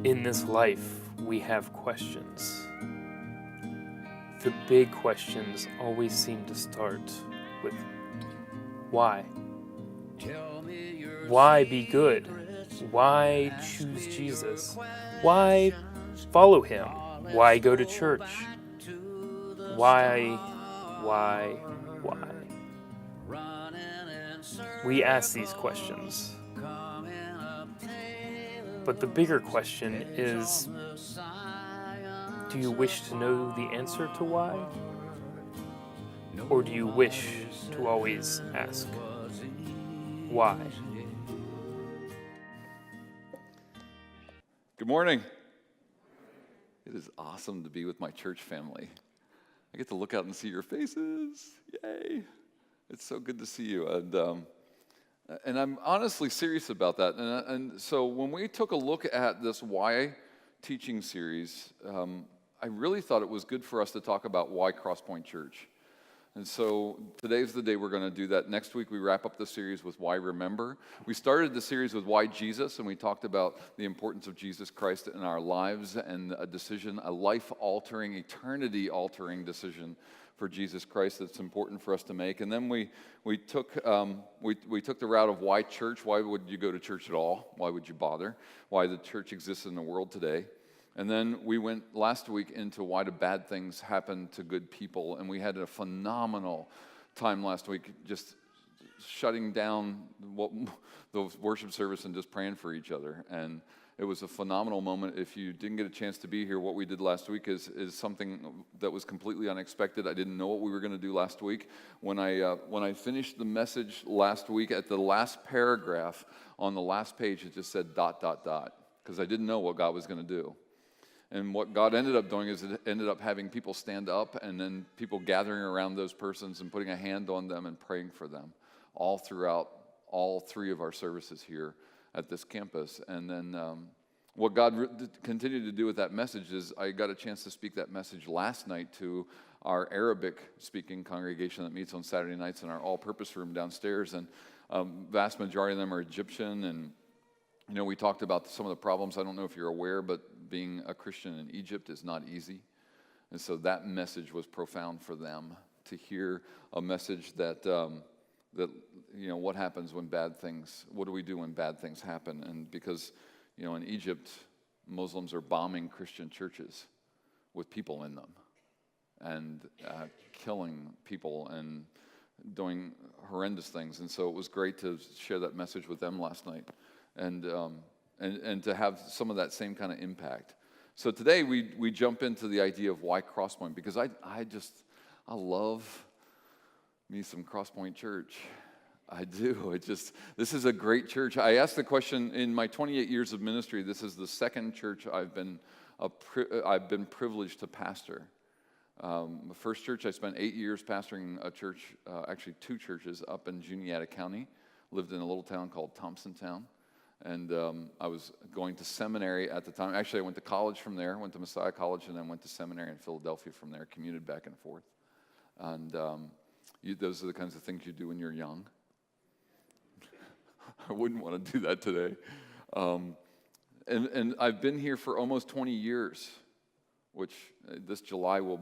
In this life, we have questions. The big questions always seem to start with why? Why be good? Why choose Jesus? Why follow him? Why go to church? Why? We ask these questions. But the bigger question is, do you wish to know the answer to why? Or do you wish to always ask why? Good morning. It is awesome to be with my church family. I get to look out and see your faces. Yay. It's so good to see you. And I'm honestly serious about that. And so when we took a look at this why teaching series, I really thought it was good for us to talk about why Crosspoint Church. And so today's the day we're going to do that. Next week we wrap up the series with Why Remember. We started the series with Why Jesus, and we talked about the importance of Jesus Christ in our lives and a decision, a life-altering, eternity-altering decision for Jesus Christ that's important for us to make. And then we took the route of why church. Why would you go to church at all? Why would you bother? Why the church exists in the world today. And then we went last week into why do bad things happen to good people. And we had a phenomenal time last week just shutting down the worship service and just praying for each other. And it was a phenomenal moment. If you didn't get a chance to be here, what we did last week is something that was completely unexpected. I didn't know what we were going to do last week. When I finished the message last week, at the last paragraph on the last page, it just said ... because I didn't know what God was going to do. And what God ended up doing is it ended up having people stand up and then people gathering around those persons and putting a hand on them and praying for them all throughout all three of our services here at this campus. And then what God continued to do with that message is I got a chance to speak that message last night to our Arabic-speaking congregation that meets on Saturday nights in our all-purpose room downstairs. And vast majority of them are Egyptian. And, you know, we talked about some of the problems. I don't know if you're aware, but being a Christian in Egypt is not easy. And so that message was profound for them to hear a message that you know, what happens when what do we do when bad things happen? And because, you know, in Egypt, Muslims are bombing Christian churches with people in them and killing people and doing horrendous things. And so it was great to share that message with them last night and to have some of that same kind of impact. So today we jump into the idea of why Crosspoint, because I love me some Crosspoint Church. I do. This is a great church. I asked the question in my 28 years of ministry. This is the second church I've been privileged to pastor. The first church I spent 8 years pastoring a church, actually two churches up in Juniata County. Lived in a little town called Thompsontown, and I was going to seminary at the time. Actually, I went to college from there. Went to Messiah College, and then went to seminary in Philadelphia from there. Commuted back and forth, and those are the kinds of things you do when you're young. I wouldn't want to do that today. And I've been here for almost 20 years, which this July will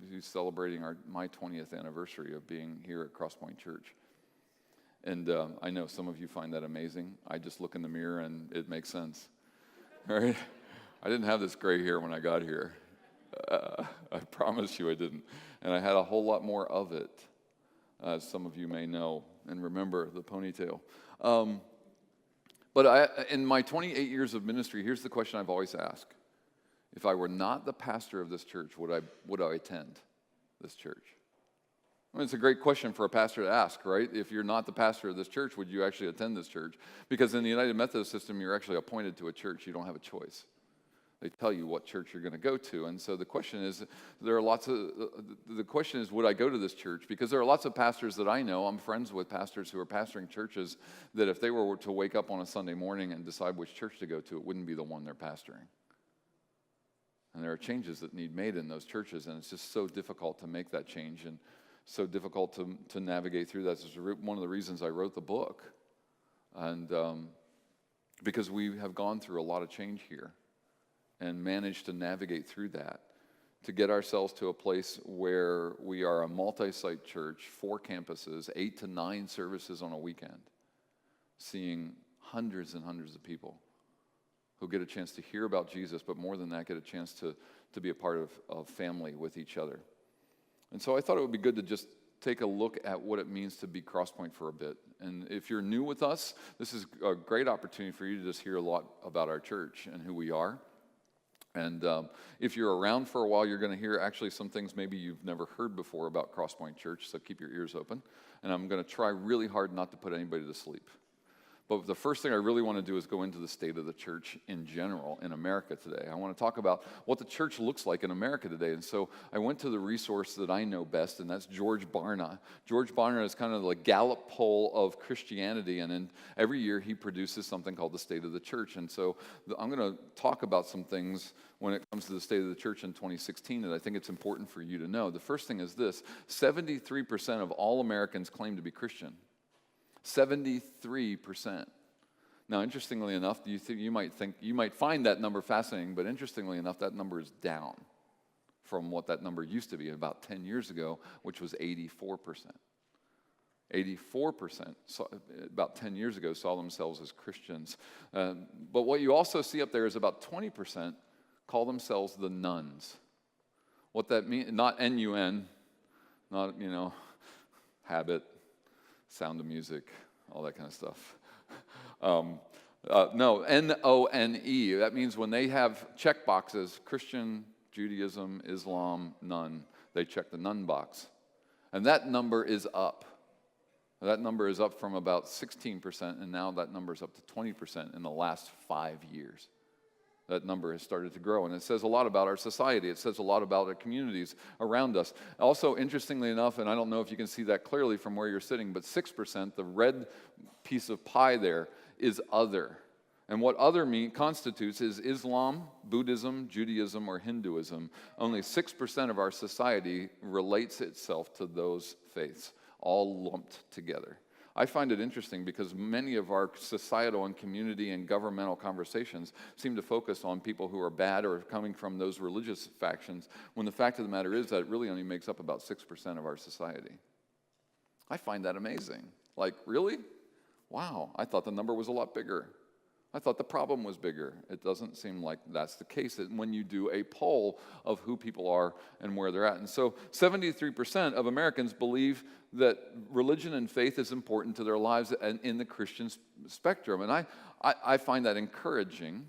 be celebrating my 20th anniversary of being here at Crosspoint Church. And I know some of you find that amazing. I just look in the mirror and it makes sense. All right? I didn't have this gray hair when I got here. I promise you I didn't. And I had a whole lot more of it, as some of you may know and remember the ponytail. But in my 28 years of ministry, here's the question I've always asked. If I were not the pastor of this church, would I attend this church? I mean, it's a great question for a pastor to ask, right? If you're not the pastor of this church, would you actually attend this church? Because in the United Methodist system, you're actually appointed to a church. You don't have a choice. They tell you what church you're going to go to. And so the question is, would I go to this church? Because there are lots of pastors that I know. I'm friends with pastors who are pastoring churches that if they were to wake up on a Sunday morning and decide which church to go to, it wouldn't be the one they're pastoring. And there are changes that need made in those churches, and it's just so difficult to make that change and so difficult to navigate through that. This is one of the reasons I wrote the book. And because we have gone through a lot of change here. and managed to navigate through that to get ourselves to a place where we are a multi-site church, 4 campuses, 8 to 9 services on a weekend, seeing hundreds and hundreds of people who get a chance to hear about Jesus, but more than that, get a chance to be a part of family with each other. And so I thought it would be good to just take a look at what it means to be Crosspoint for a bit. And if you're new with us, this is a great opportunity for you to just hear a lot about our church and who we are. And if you're around for a while, you're going to hear actually some things maybe you've never heard before about Crosspoint Church, so keep your ears open. And I'm going to try really hard not to put anybody to sleep. But the first thing I really want to do is go into the state of the church in general in America today. I want to talk about what the church looks like in America today. And so I went to the resource that I know best, and that's George Barna. George Barna is kind of the Gallup poll of Christianity, and then every year he produces something called the State of the Church. And so I'm going to talk about some things when it comes to the state of the church in 2016 that I think it's important for you to know. The first thing is this: 73% of all Americans claim to be Christian. 73%. Now, interestingly enough, you might find that number fascinating, but interestingly enough, that number is down from what that number used to be about 10 years ago, which was 84%. 84% about 10 years ago saw themselves as Christians. But what you also see up there is about 20% call themselves the nuns. What that means, not N-U-N, not, habit, Sound of Music, all that kind of stuff. No, N-O-N-E. That means when they have check boxes, Christian, Judaism, Islam, nun, they check the nun box. And that number is up. That number is up from about 16%, and now that number is up to 20% in the last 5 years. That number has started to grow, and it says a lot about our society. It says a lot about our communities around us. Also, interestingly enough, and I don't know if you can see that clearly from where you're sitting, but 6%, the red piece of pie there, is other. And what other constitutes is Islam, Buddhism, Judaism, or Hinduism. Only 6% of our society relates itself to those faiths, all lumped together. I find it interesting because many of our societal and community and governmental conversations seem to focus on people who are bad or coming from those religious factions, when the fact of the matter is that it really only makes up about 6% of our society. I find that amazing. Like, really? Wow, I thought the number was a lot bigger. I thought the problem was bigger. It doesn't seem like that's the case when you do a poll of who people are and where they're at. And so 73% of Americans believe that religion and faith is important to their lives and in the Christian spectrum. And I find that encouraging.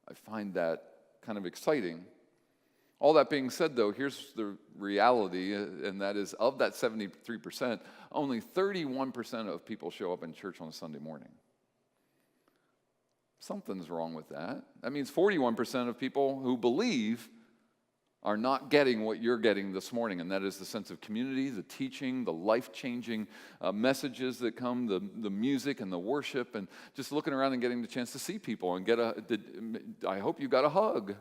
I find that kind of exciting. All that being said, though, here's the reality, and that is of that 73%, only 31% of people show up in church on a Sunday morning. Something's wrong with that. That means 41% of people who believe are not getting what you're getting this morning, and that is the sense of community, the teaching, the life-changing messages that come, the music and the worship, and just looking around and getting the chance to see people and I hope you got a hug,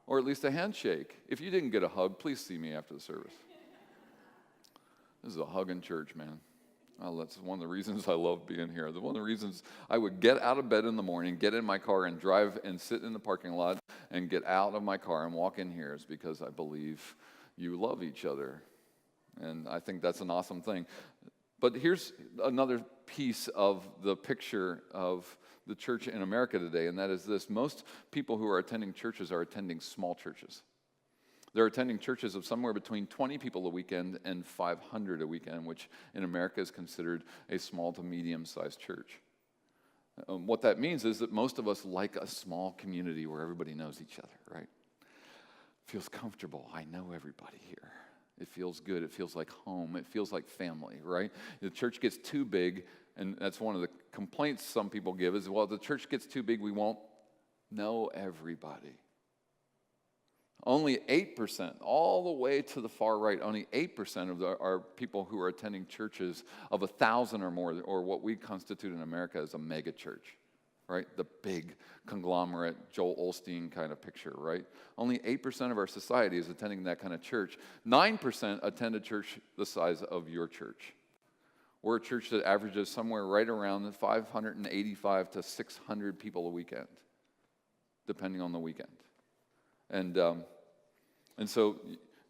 or at least a handshake. If you didn't get a hug, please see me after the service. This is a hug in church, man. Oh, that's one of the reasons I love being here. One of the reasons I would get out of bed in the morning, get in my car and drive and sit in the parking lot and get out of my car and walk in here is because I believe you love each other. And I think that's an awesome thing. But here's another piece of the picture of the church in America today, and that is this: most people who are attending churches are attending small churches. They're attending churches of somewhere between 20 people a weekend and 500 a weekend, which in America is considered a small to medium-sized church. What that means is that most of us like a small community where everybody knows each other, right? Feels comfortable. I know everybody here. It feels good. It feels like home. It feels like family, right? The church gets too big, and that's one of the complaints some people give is, well, the church gets too big, we won't know everybody. Only 8%, all the way to the far right, only 8% of our people who are attending churches of 1,000 or more, or what we constitute in America as a mega church, right? The big conglomerate, Joel Osteen kind of picture, right? Only 8% of our society is attending that kind of church. 9% attend a church the size of your church. We're a church that averages somewhere right around 585 to 600 people a weekend. depending on the weekend. And so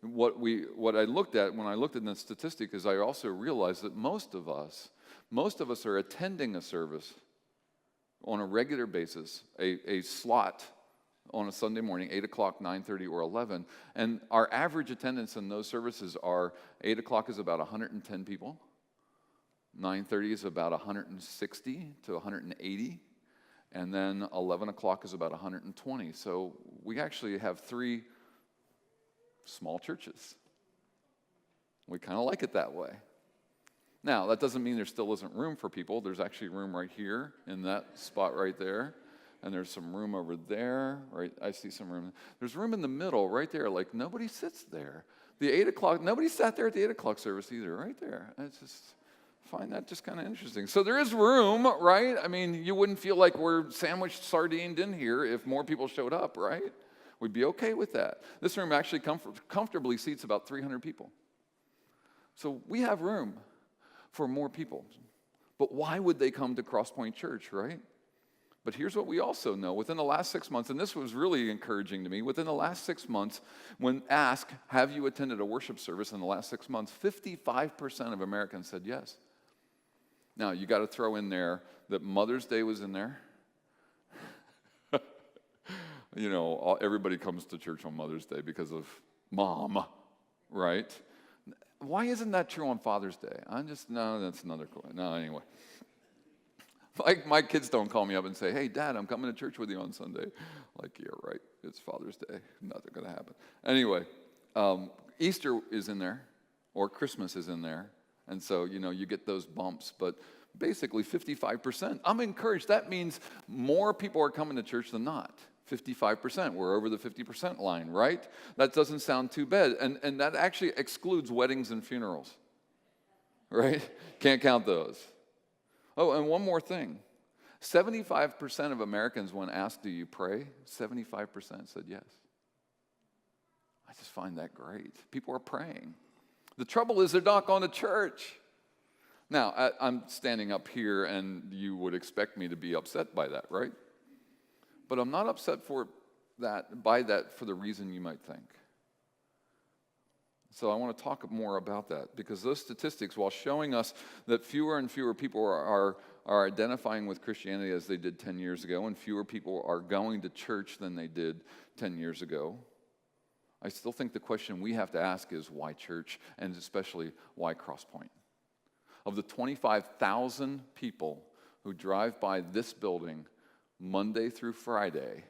what I looked at when I looked at the statistic is I also realized that most of us are attending a service on a regular basis, a slot on a Sunday morning, 8 o'clock, 9:30, or 11. And our average attendance in those services are 8 o'clock is about 110 people, 9:30 is about 160 to 180, and then 11 o'clock is about 120. So we actually have 3 small churches. We kind of like it that way. Now, that doesn't mean there still isn't room for people. There's actually room right here in that spot right there. And there's some room over there, right? I see some room. There's room in the middle right there. Like, nobody sits there. The 8 o'clock, nobody sat there at the 8 o'clock service either, right there. I just find that just kind of interesting. So there is room, right? I mean, you wouldn't feel like we're sandwiched, sardined in here if more people showed up, right? We'd be okay with that. This room actually comfortably seats about 300 people. So we have room for more people. But why would they come to Crosspoint Church, right? But here's what we also know. Within the last 6 months, and this was really encouraging to me, within the last 6 months, when asked, have you attended a worship service in the last 6 months, 55% of Americans said yes. Now, you got to throw in there that Mother's Day was in there. You know, everybody comes to church on Mother's Day because of mom, right? Why isn't that true on Father's Day? No, that's another question. No, anyway. My kids don't call me up and say, hey, Dad, I'm coming to church with you on Sunday. Like, yeah, right. It's Father's Day. Nothing going to happen. Anyway, Easter is in there, or Christmas is in there. And so, you know, you get those bumps. But basically 55%. I'm encouraged. That means more people are coming to church than not. 55%. We're over the 50% line, right? That doesn't sound too bad. And that actually excludes weddings and funerals, right? Can't count those. Oh, and one more thing. 75% of Americans, when asked, do you pray? 75% said yes. I just find that great. People are praying. The trouble is they're not going to church. Now, I'm standing up here, and you would expect me to be upset by that, right? But I'm not upset by that for the reason you might think. So I want to talk more about that, because those statistics, while showing us that fewer and fewer people are identifying with Christianity as they did 10 years ago, and fewer people are going to church than they did 10 years ago, I still think the question we have to ask is why church, and especially why Crosspoint? Of the 25,000 people who drive by this building Monday through Friday,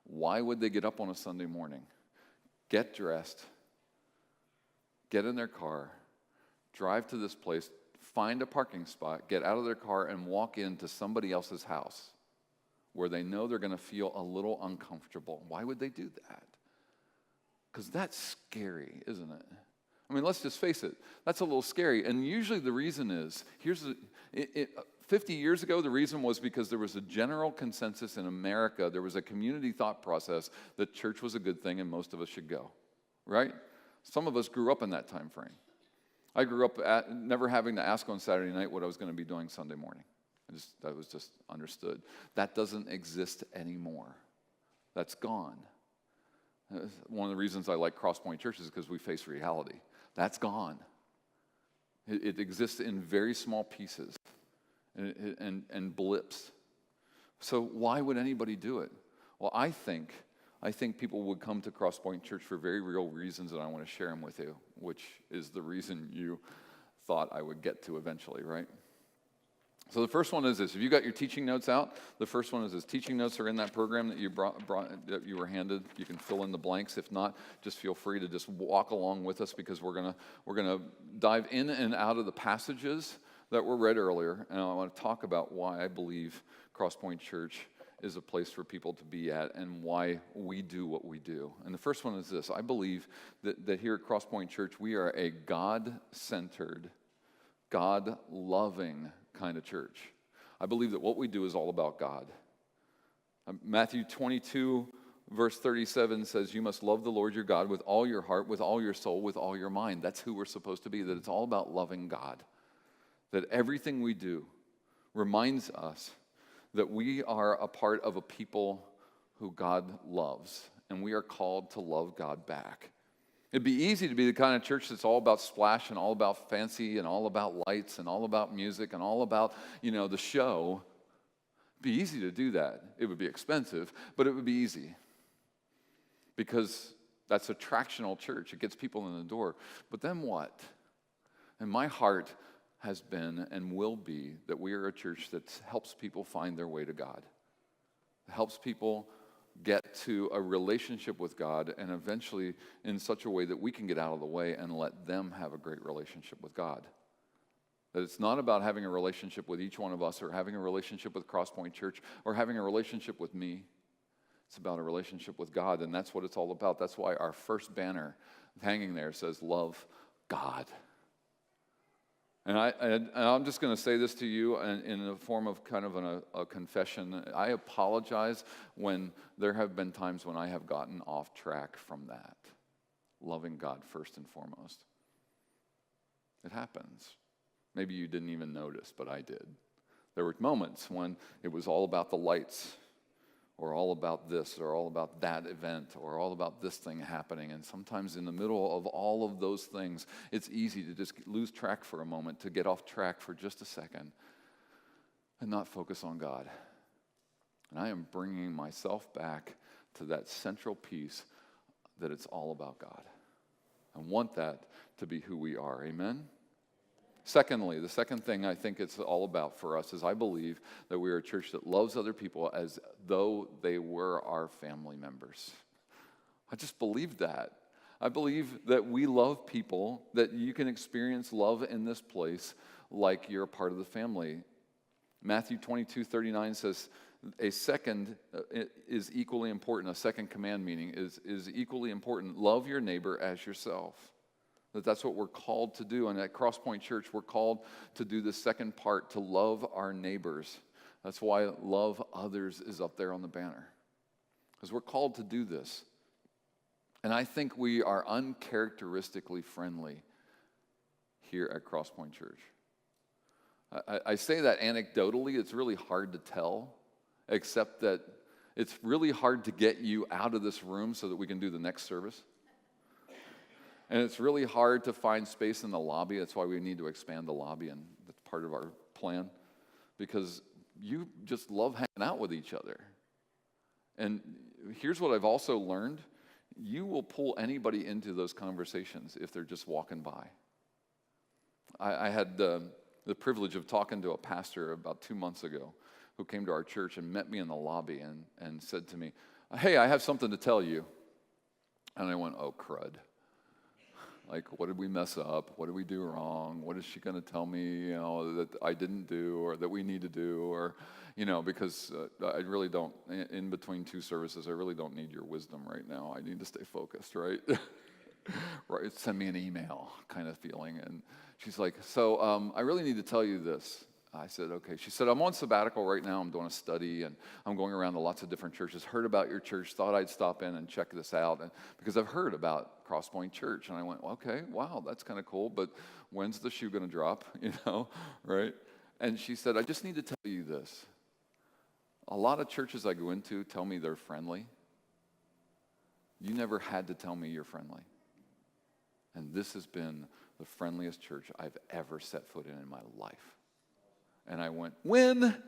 why would they get up on a Sunday morning, get dressed, get in their car, drive to this place, find a parking spot, get out of their car, and walk into somebody else's house where they know they're going to feel a little uncomfortable? Why would they do that? Because that's scary, isn't it? I mean, let's just face it. That's a little scary. And usually the reason is, 50 years ago, the reason was because there was a general consensus in America. There was a community thought process that church was a good thing and most of us should go, right? Some of us grew up in that time frame. I grew up never having to ask on Saturday night what I was going to be doing Sunday morning. That was just understood. That doesn't exist anymore. That's gone. One of the reasons I like Crosspoint Church is because we face reality. That's gone. It exists in very small pieces and blips. So why would anybody do it? Well, I think people would come to Crosspoint Church for very real reasons, and I want to share them with you, which is the reason you thought I would get to eventually, right? So the first one is this. If you got your teaching notes out, the first one is this. Teaching notes are in that program that you that you were handed. You can fill in the blanks. If not, just feel free to just walk along with us, because we're gonna dive in and out of the passages that were read earlier, and I want to talk about why I believe Crosspoint Church is a place for people to be at and why we do what we do. And the first one is this. I believe that here at Crosspoint Church, we are a God-centered, God-loving kind of church. I believe that what we do is all about God. Matthew 22, verse 37 says, you must love the Lord your God with all your heart, with all your soul, with all your mind. That's who we're supposed to be, that it's all about loving God. That everything we do reminds us that we are a part of a people who God loves, and we are called to love God back. It'd be easy to be the kind of church that's all about splash and all about fancy and all about lights and all about music and all about, the show. It'd be easy to do that. It would be expensive, but it would be easy because that's attractional church. It gets people in the door. But then what? And my heart has been and will be that we are a church that helps people find their way to God. It helps people get to a relationship with God, and eventually in such a way that we can get out of the way and let them have a great relationship with God. That it's not about having a relationship with each one of us or having a relationship with Crosspoint Church or having a relationship with me. It's about a relationship with God, and that's what it's all about. That's why our first banner hanging there says, "Love God." And I'm just going to say this to you in the form of kind of a confession. I apologize when there have been times when I have gotten off track from that. Loving God first and foremost. It happens. Maybe you didn't even notice, but I did. There were moments when it was all about the lights, or all about this, or all about that event, or all about this thing happening. And sometimes in the middle of all of those things, it's easy to just lose track for a moment, to get off track for just a second, and not focus on God. And I am bringing myself back to that central piece that it's all about God. I want that to be who we are. Amen? Secondly, the second thing I think it's all about for us is I believe that we are a church that loves other people as though they were our family members. I just believe that. I believe that we love people, that you can experience love in this place like you're a part of the family. Matthew 22:39 says, a second is equally important. A second command meaning is equally important. Love your neighbor as yourself. That's what we're called to do. And at Crosspoint Church, we're called to do the second part, to love our neighbors. That's why love others is up there on the banner. Because we're called to do this. And I think we are uncharacteristically friendly here at Crosspoint Church. I say that anecdotally. It's really hard to tell, except that it's really hard to get you out of this room so that we can do the next service. And it's really hard to find space in the lobby. That's why we need to expand the lobby, and that's part of our plan. Because you just love hanging out with each other. And here's what I've also learned. You will pull anybody into those conversations if they're just walking by. I had the privilege of talking to a pastor about 2 months ago who came to our church and met me in the lobby and said to me, "Hey, I have something to tell you." And I went, "Oh, crud. Like, what did we mess up? What did we do wrong? What is she going to tell me, that I didn't do or that we need to do?" Or, because I really don't, in between two services, I really don't need your wisdom right now. I need to stay focused, right? Right, send me an email kind of feeling. And she's like, "So I really need to tell you this." I said, "Okay." She said, "I'm on sabbatical right now. I'm doing a study, and I'm going around to lots of different churches. Heard about your church, thought I'd stop in and check this out, and because I've heard about Crosspoint Church." And I went, "Okay, wow, that's kind of cool, but when's the shoe going to drop, right?" And she said, "I just need to tell you this. A lot of churches I go into tell me they're friendly. You never had to tell me you're friendly. And this has been the friendliest church I've ever set foot in my life." And I went, "When?"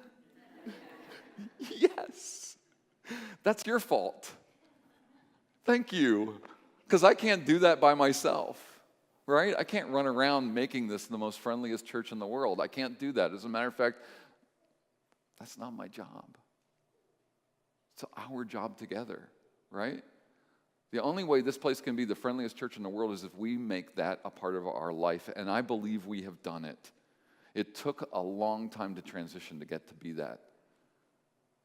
Yes. That's your fault. Thank you. Because I can't do that by myself, right? I can't run around making this the most friendliest church in the world. I can't do that. As a matter of fact, that's not my job. It's our job together, right? The only way this place can be the friendliest church in the world is if we make that a part of our life, and I believe we have done it. It took a long time to transition to get to be that.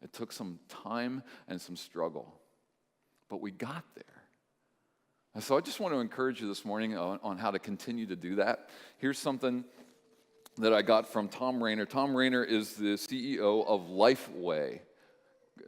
It took some time and some struggle, but we got there. And so I just want to encourage you this morning on how to continue to do that. Here's something that I got from Tom Rainer. Tom Rainer is the CEO of Lifeway.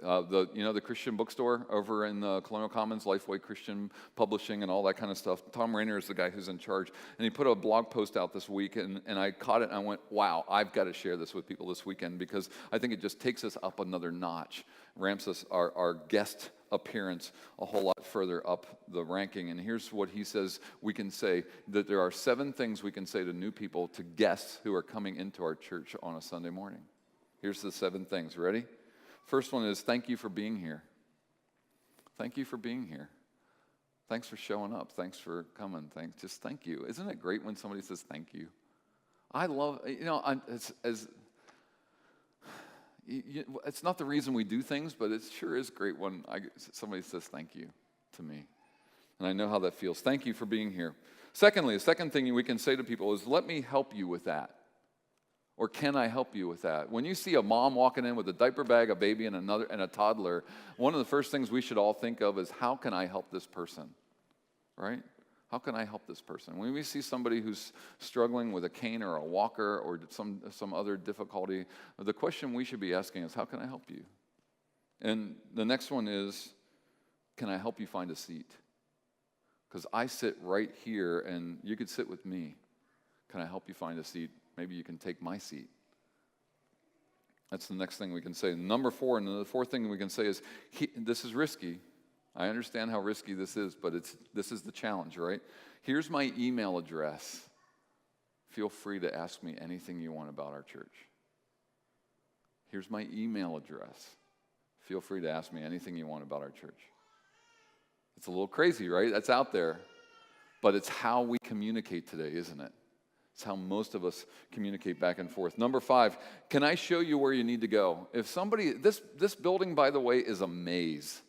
The Christian bookstore over in the Colonial Commons, Lifeway Christian Publishing and all that kind of stuff. Tom Rainer is the guy who's in charge. And he put a blog post out this week, and I caught it, and I went, wow, I've got to share this with people this weekend, because I think it just takes us up another notch, ramps us, our guest appearance a whole lot further up the ranking. And here's what he says we can say, that there are 7 things we can say to new people, to guests who are coming into our church on a Sunday morning. Here's the 7 things. Ready? First one is, thank you for being here. Thank you for being here. Thanks for showing up. Thanks for coming. Just thank you. Isn't it great when somebody says thank you? I love, it's not the reason we do things, but it sure is great when somebody says thank you to me. And I know how that feels. Thank you for being here. Secondly, the second thing we can say to people is, let me help you with that. Or can I help you with that? When you see a mom walking in with a diaper bag, a baby, and a toddler, one of the first things we should all think of is, how can I help this person? Right? How can I help this person? When we see somebody who's struggling with a cane or a walker or some other difficulty, the question we should be asking is, how can I help you? And the next one is, can I help you find a seat? Because I sit right here, and you could sit with me. Can I help you find a seat? Maybe you can take my seat. That's the next thing we can say. Number 4, and the fourth thing we can say is, this is risky. I understand how risky this is, but this is the challenge, right? Here's my email address. Feel free to ask me anything you want about our church. Here's my email address. Feel free to ask me anything you want about our church. It's a little crazy, right? That's out there. But it's how we communicate today, isn't it? It's how most of us communicate back and forth. Number 5, can I show you where you need to go? If somebody, this building, by the way, is a maze.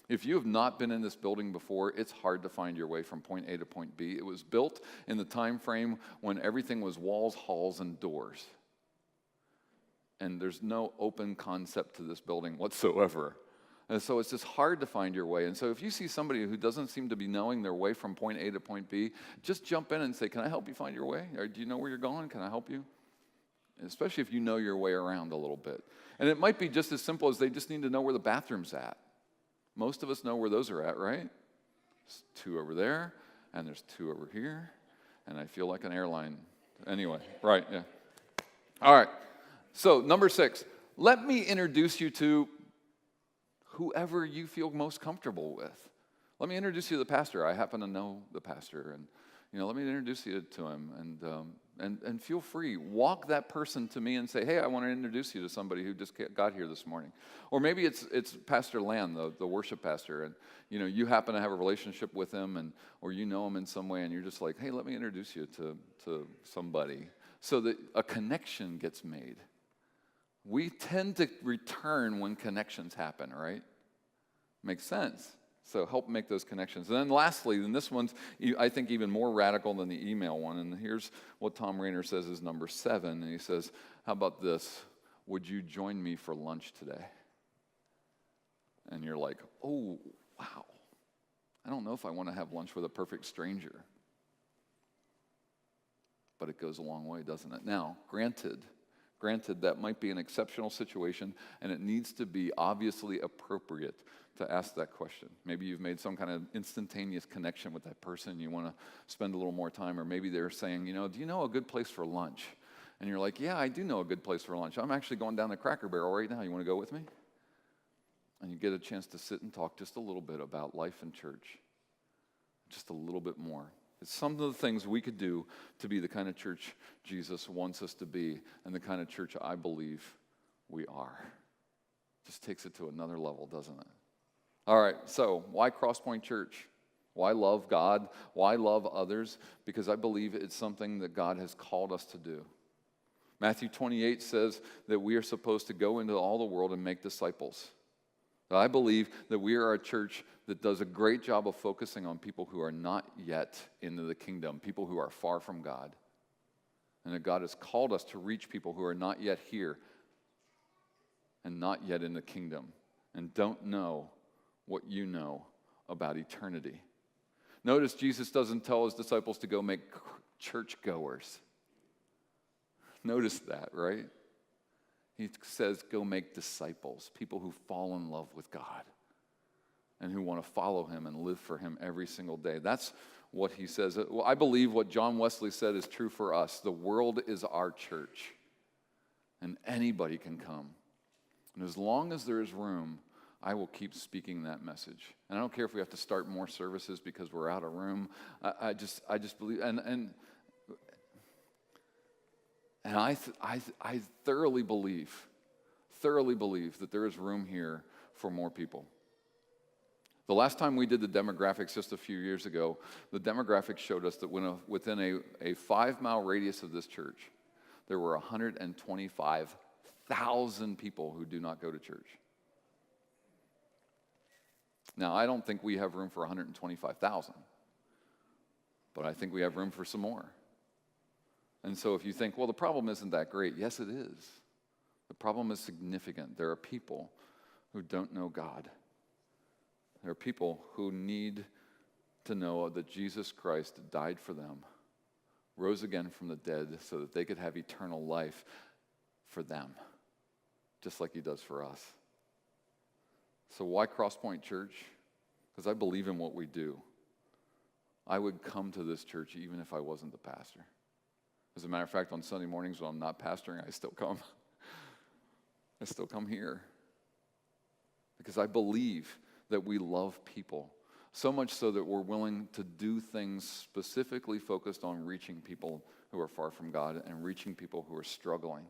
If you have not been in this building before, it's hard to find your way from point A to point B. It was built in the time frame when everything was walls, halls, and doors. And there's no open concept to this building whatsoever. And so it's just hard to find your way. And so if you see somebody who doesn't seem to be knowing their way from point A to point B, just jump in and say, can I help you find your way? Or do you know where you're going? Can I help you? Especially if you know your way around a little bit. And it might be just as simple as they just need to know where the bathroom's at. Most of us know where those are at, right? There's 2 over there, and there's 2 over here, and I feel like an airline. Anyway, right, yeah. All right, so number 6, let me introduce you to whoever you feel most comfortable with. Let me introduce you to the pastor. I happen to know the pastor, and let me introduce you to him, and feel free. Walk that person to me and say, hey, I want to introduce you to somebody who just got here this morning. Or maybe it's Pastor Land, the worship pastor, and you happen to have a relationship with him, or you know him in some way, and you're just like, hey, let me introduce you to somebody, so that a connection gets made. We tend to return when connections happen, right? Makes sense. So help make those connections. And then lastly, and this one's, I think, even more radical than the email one. And here's what Tom Rainer says is number 7. And he says, how about this? Would you join me for lunch today? And you're like, oh, wow. I don't know if I want to have lunch with a perfect stranger. But it goes a long way, doesn't it? Now, granted, that might be an exceptional situation, and it needs to be obviously appropriate to ask that question. Maybe you've made some kind of instantaneous connection with that person. You want to spend a little more time, or maybe they're saying, do you know a good place for lunch? And you're like, yeah, I do know a good place for lunch. I'm actually going down to Cracker Barrel right now. You want to go with me? And you get a chance to sit and talk just a little bit about life in church, just a little bit more. It's some of the things we could do to be the kind of church Jesus wants us to be, and the kind of church I believe we are. Just takes it to another level, doesn't it? All right, so why Crosspoint Church? Why love God? Why love others? Because I believe it's something that God has called us to do. Matthew 28 says that we are supposed to go into all the world and make disciples. I believe that we are a church that does a great job of focusing on people who are not yet into the kingdom, people who are far from God. And that God has called us to reach people who are not yet here and not yet in the kingdom and don't know what you know about eternity. Notice Jesus doesn't tell his disciples to go make churchgoers. Notice that, right? He says, go make disciples, people who fall in love with God and who want to follow him and live for him every single day. That's what he says. Well, I believe what John Wesley said is true for us. The world is our church, and anybody can come. And as long as there is room, I will keep speaking that message. And I don't care if we have to start more services because we're out of room. I just believe, and I thoroughly believe that there is room here for more people. The last time we did the demographics just a few years ago, the demographics showed us that within a 5-mile radius of this church, there were 125,000 people who do not go to church. Now, I don't think we have room for 125,000, but I think we have room for some more. And so if you think, well, the problem isn't that great, yes, it is. The problem is significant. There are people who don't know God. There are people who need to know that Jesus Christ died for them, rose again from the dead so that they could have eternal life for them, just like he does for us. So why Crosspoint Church? Because I believe in what we do. I would come to this church even if I wasn't the pastor. As a matter of fact, on Sunday mornings when I'm not pastoring, I still come. I still come here. Because I believe that we love people. So much so that we're willing to do things specifically focused on reaching people who are far from God and reaching people who are struggling.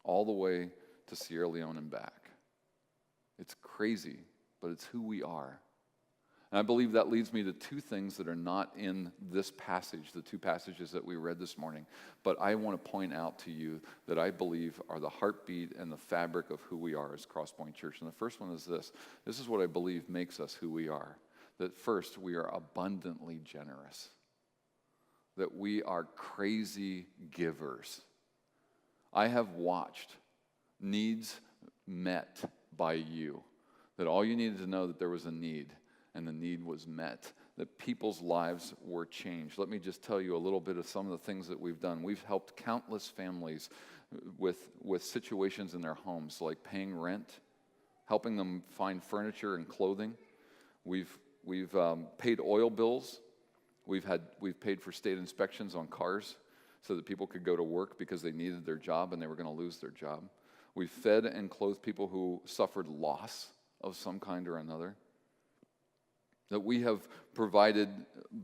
All the way to Sierra Leone and back. It's crazy, but it's who we are. And I believe that leads me to two things that are not in this passage, the two passages that we read this morning. But I want to point out to you that I believe are the heartbeat and the fabric of who we are as Crosspoint Church. And the first one is this. This is what I believe makes us who we are. That first, we are abundantly generous. That we are crazy givers. I have watched needs met by you. That all you needed to know that there was a need, and the need was met, that people's lives were changed. Let me just tell you a little bit of some of the things that we've done. We've helped countless families with situations in their homes, like paying rent, helping them find furniture and clothing. We've paid oil bills. We've paid for state inspections on cars so that people could go to work because they needed their job and they were going to lose their job. We've fed and clothed people who suffered loss of some kind or another. That we have provided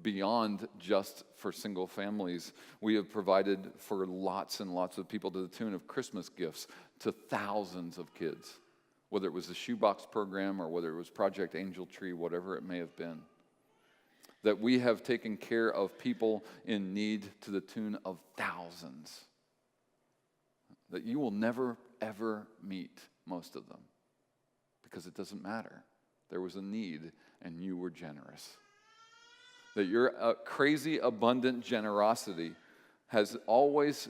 beyond just for single families. We have provided for lots and lots of people to the tune of Christmas gifts to thousands of kids, whether it was the shoebox program or whether it was Project Angel Tree, whatever it may have been. That we have taken care of people in need to the tune of thousands. That you will never, ever meet most of them because it doesn't matter. There was a need and you were generous. That your crazy abundant generosity has always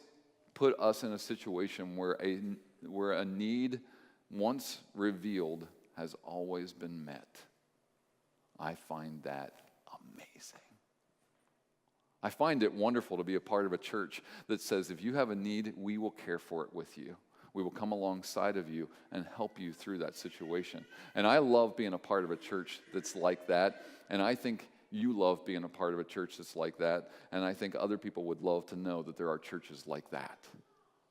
put us in a situation where a need once revealed has always been met. I find that amazing. I find it wonderful to be a part of a church that says if you have a need, we will care for it with you. We will come alongside of you and help you through that situation. And I love being a part of a church that's like that. And I think you love being a part of a church that's like that. And I think other people would love to know that there are churches like that,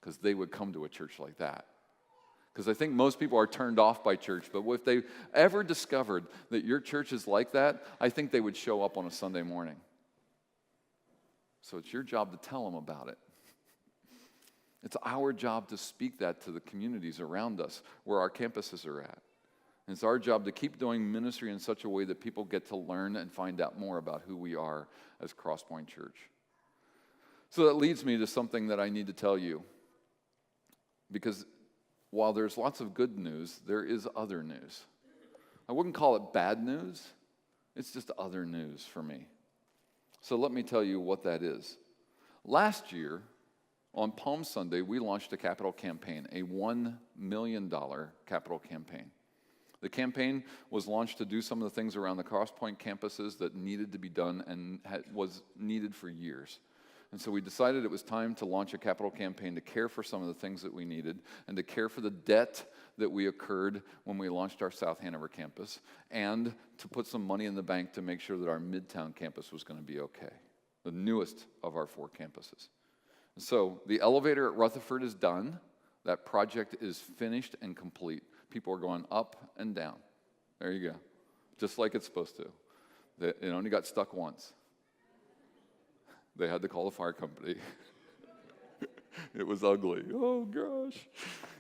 because they would come to a church like that. Because I think most people are turned off by church. But if they ever discovered that your church is like that, I think they would show up on a Sunday morning. So it's your job to tell them about it. It's our job to speak that to the communities around us where our campuses are at. And it's our job to keep doing ministry in such a way that people get to learn and find out more about who we are as Crosspoint Church. So that leads me to something that I need to tell you. Because while there's lots of good news, there is other news. I wouldn't call it bad news. It's just other news for me. So let me tell you what that is. Last year, on Palm Sunday, we launched a capital campaign, a $1 million capital campaign. The campaign was launched to do some of the things around the Crosspoint campuses that needed to be done and was needed for years. And so we decided it was time to launch a capital campaign to care for some of the things that we needed and to care for the debt that we incurred when we launched our South Hanover campus, and to put some money in the bank to make sure that our Midtown campus was going to be okay, the newest of our 4 campuses. So the elevator at Rutherford is done. That project is finished and complete. People are going up and down. There you go. Just like it's supposed to. It only got stuck once. They had to call the fire company. It was ugly. Oh, gosh.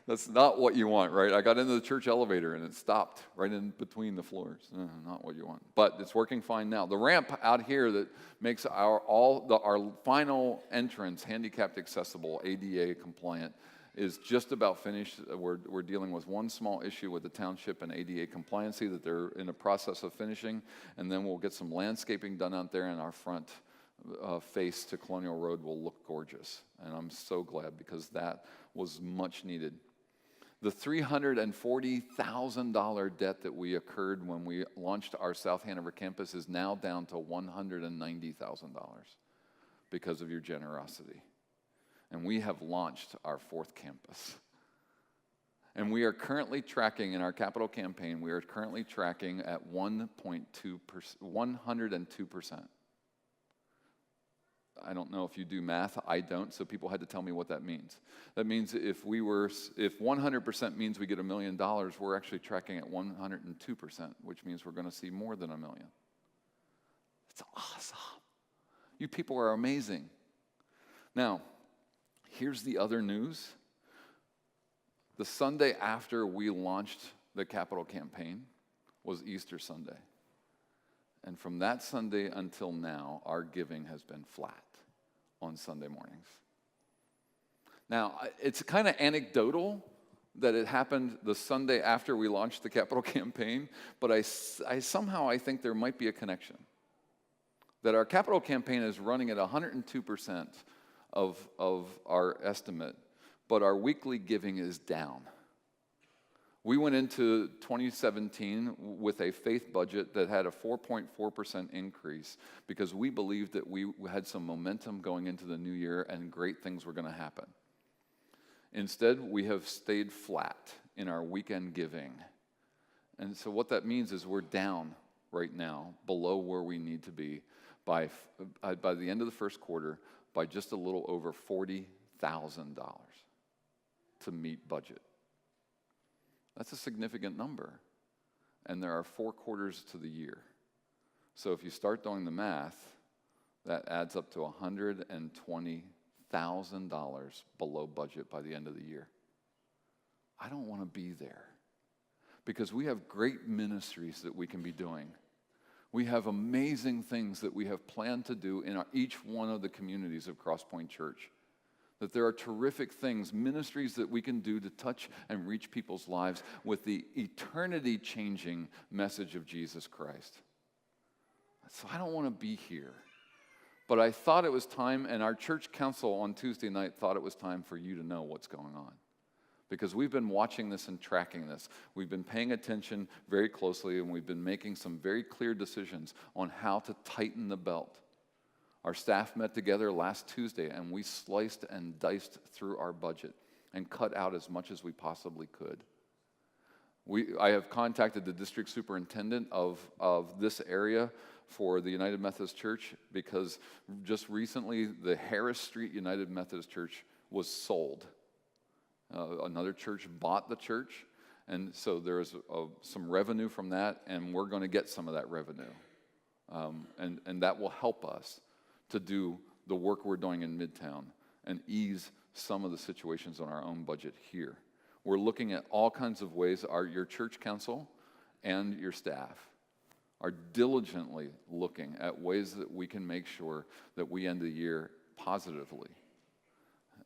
That's not what you want, right? I got into the church elevator and it stopped right in between the floors. Not what you want. But it's working fine now. The ramp out here that makes our final entrance handicapped accessible, ADA compliant, is just about finished. We're dealing with one small issue with the township and ADA compliancy that they're in the process of finishing, and then we'll get some landscaping done out there, and our front face to Colonial Road will look gorgeous. And I'm so glad, because that was much needed. The $340,000 debt that we incurred when we launched our South Hanover campus is now down to $190,000 because of your generosity. And we have launched our 4th campus. And we are currently tracking in our capital campaign, we are currently tracking at 102%. I don't know if you do math, I don't, so people had to tell me what that means. That means if 100% means we get $1 million, we're actually tracking at 102%, which means we're going to see more than $1 million. It's awesome. You people are amazing. Now, here's the other news. The Sunday after we launched the capital campaign was Easter Sunday. And from that Sunday until now, our giving has been flat on Sunday mornings. Now, it's kind of anecdotal that it happened the Sunday after we launched the capital campaign, but I somehow think there might be a connection. That our capital campaign is running at 102% of our estimate, but our weekly giving is down. We went into 2017 with a faith budget that had a 4.4% increase because we believed that we had some momentum going into the new year and great things were going to happen. Instead, we have stayed flat in our weekend giving. And so what that means is we're down right now, below where we need to be by the end of the first quarter by just a little over $40,000 to meet budget. That's a significant number. And there are 4 quarters to the year. So if you start doing the math, that adds up to $120,000 below budget by the end of the year. I don't want to be there because we have great ministries that we can be doing. We have amazing things that we have planned to do in each one of the communities of Crosspoint Church. That there are terrific things, ministries that we can do to touch and reach people's lives with the eternity-changing message of Jesus Christ. So I don't want to be here. But I thought it was time, and our church council on Tuesday night thought it was time for you to know what's going on. Because we've been watching this and tracking this. We've been paying attention very closely, and we've been making some very clear decisions on how to tighten the belt. Our staff met together last Tuesday, and we sliced and diced through our budget and cut out as much as we possibly could. I have contacted the district superintendent of this area for the United Methodist Church because just recently the Harris Street United Methodist Church was sold. Another church bought the church, and so there's some revenue from that, and we're going to get some of that revenue. And that will help us to do the work we're doing in Midtown and ease some of the situations on our own budget here. We're looking at all kinds of ways. Your church council and your staff are diligently looking at ways that we can make sure that we end the year positively.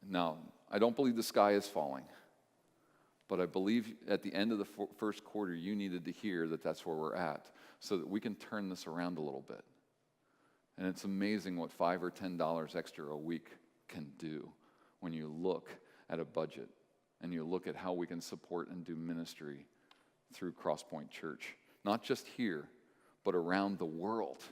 Now, I don't believe the sky is falling, but I believe at the end of the first quarter, you needed to hear that that's where we're at so that we can turn this around a little bit. And it's amazing what $5 or $10 extra a week can do when you look at a budget and you look at how we can support and do ministry through Crosspoint Church. Not just here, but around the world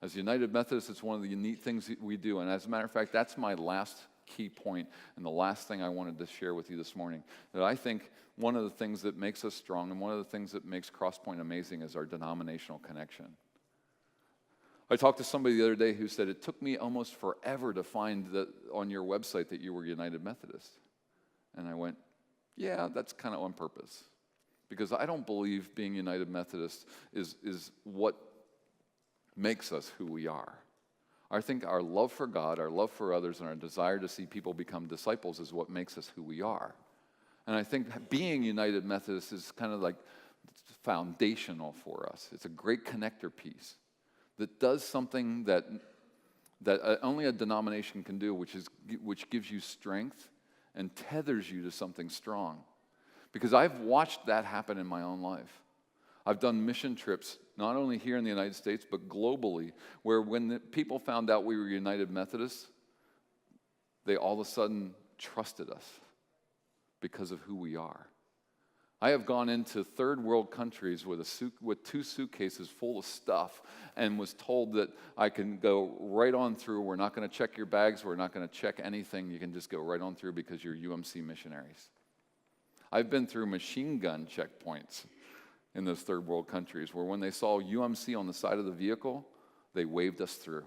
As United Methodists, it's one of the neat things that we do. And as a matter of fact, that's my last key point and the last thing I wanted to share with you this morning. That I think one of the things that makes us strong and one of the things that makes Crosspoint amazing is our denominational connection. I talked to somebody the other day who said, it took me almost forever to find that on your website that you were United Methodist. And I went, yeah, that's kind of on purpose. Because I don't believe being United Methodist is what makes us who we are. I think our love for God, our love for others, and our desire to see people become disciples is what makes us who we are. And I think being United Methodist is kind of like foundational for us. It's a great connector piece that does something that only a denomination can do, which gives you strength and tethers you to something strong. Because I've watched that happen in my own life. I've done mission trips, not only here in the United States, but globally, where when the people found out we were United Methodists, they all of a sudden trusted us because of who we are. I have gone into third world countries with 2 suitcases full of stuff and was told that I can go right on through. We're not going to check your bags. We're not going to check anything. You can just go right on through because you're UMC missionaries. I've been through machine gun checkpoints in those third world countries where when they saw UMC on the side of the vehicle, they waved us through.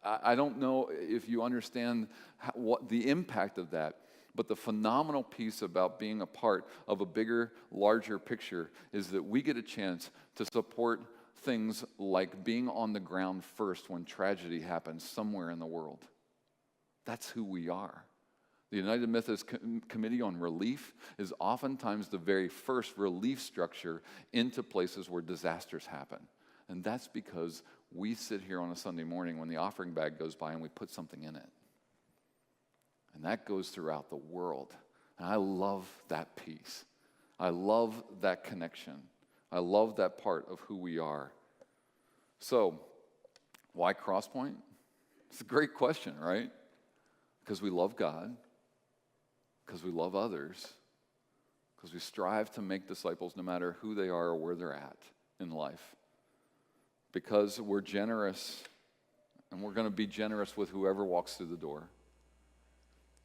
I don't know if you understand what the impact of that, but the phenomenal piece about being a part of a bigger, larger picture is that we get a chance to support things like being on the ground first when tragedy happens somewhere in the world. That's who we are. The United Methodist Committee on Relief is oftentimes the very first relief structure into places where disasters happen. And that's because we sit here on a Sunday morning when the offering bag goes by and we put something in it. And that goes throughout the world. And I love that piece. I love that connection. I love that part of who we are. So, why Crosspoint? It's a great question, right? Because we love God. Because we love others, because we strive to make disciples no matter who they are or where they're at in life, because we're generous, and we're going to be generous with whoever walks through the door,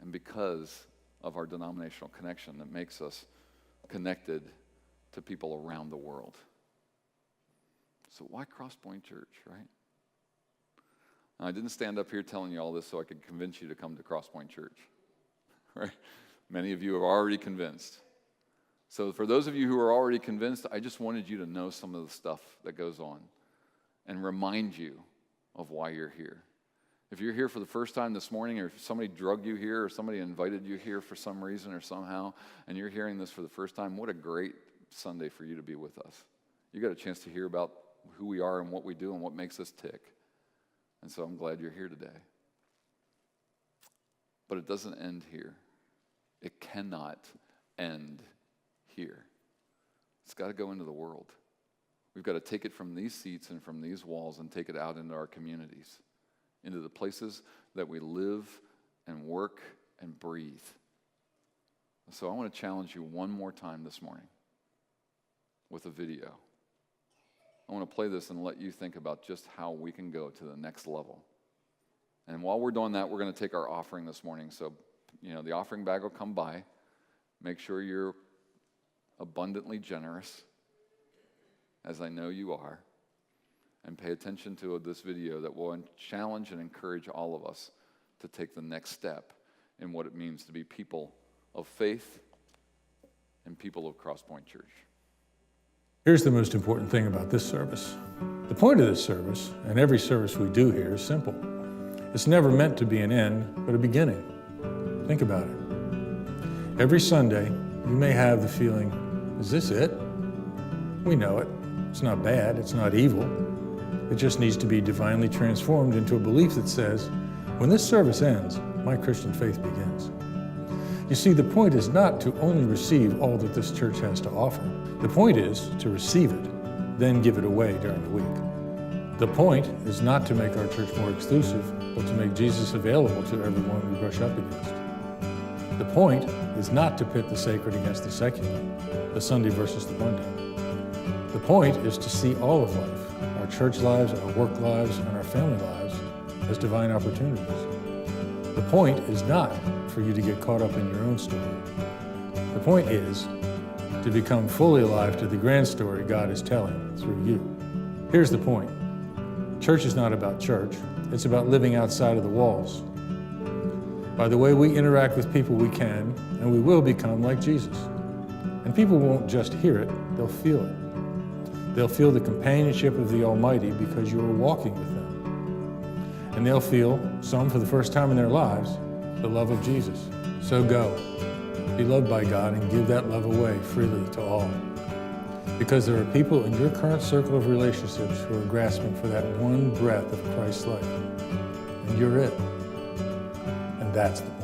and because of our denominational connection that makes us connected to people around the world. So why Crosspoint Church, right? Now, I didn't stand up here telling you all this so I could convince you to come to Crosspoint Church, right? Many of you are already convinced. So for those of you who are already convinced, I just wanted you to know some of the stuff that goes on and remind you of why you're here. If you're here for the first time this morning, or if somebody drugged you here, or somebody invited you here for some reason or somehow, and you're hearing this for the first time, what a great Sunday for you to be with us. You got a chance to hear about who we are and what we do and what makes us tick. And so I'm glad you're here today. But it doesn't end here. It cannot end here. It's got to go into the world. We've got to take it from these seats and from these walls and take it out into our communities, into the places that we live and work and breathe. So I want to challenge you one more time this morning with a video. I want to play this and let you think about just how we can go to the next level. And while we're doing that, we're going to take our offering this morning. So, the offering bag will come by. Make sure you're abundantly generous, as I know you are. And pay attention to this video that will challenge and encourage all of us to take the next step in what it means to be people of faith and people of Crosspoint Church. Here's the most important thing about this service. The point of this service, and every service we do here, is simple. It's never meant to be an end, but a beginning. Think about it. Every Sunday, you may have the feeling, is this it? We know it. It's not bad. It's not evil. It just needs to be divinely transformed into a belief that says, when this service ends, my Christian faith begins. You see, the point is not to only receive all that this church has to offer. The point is to receive it, then give it away during the week. The point is not to make our church more exclusive, but to make Jesus available to everyone we brush up against. The point is not to pit the sacred against the secular, the Sunday versus the Monday. The point is to see all of life, our church lives, our work lives, and our family lives as divine opportunities. The point is not for you to get caught up in your own story. The point is to become fully alive to the grand story God is telling through you. Here's the point. Church is not about church. It's about living outside of the walls. By the way we interact with people, we can and we will become like Jesus. And people won't just hear it, they'll feel it. They'll feel the companionship of the Almighty because you are walking with them. And they'll feel, some for the first time in their lives, the love of Jesus. So go, be loved by God and give that love away freely to all. Because there are people in your current circle of relationships who are grasping for that one breath of Christ's life. And you're it. And that's the point.